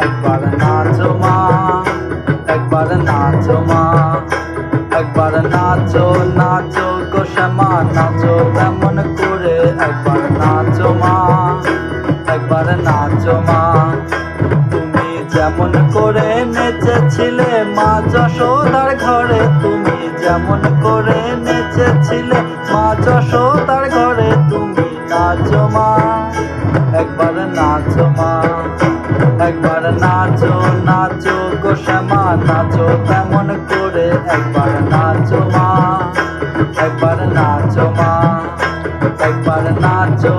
একবার নাচো মা, একবার নাচো মা, একবার নাচো নাচো গো শ্যামা নাচো তেমন করে, একবার নাচো মা, একবার নাচো মা। তুমি যেমন করে নেচেছিলে মা যশোদার ঘরে, তুমি যেমন করে নেচেছিলে মা যশোদার ঘরে, তুমি নাচো মা, একবার নাচো মা, একবার নাচো নাচো গো শ্যামা নাচো তেমন করে, একবার নাচো মা, একবার নাচো মা, একবার নাচো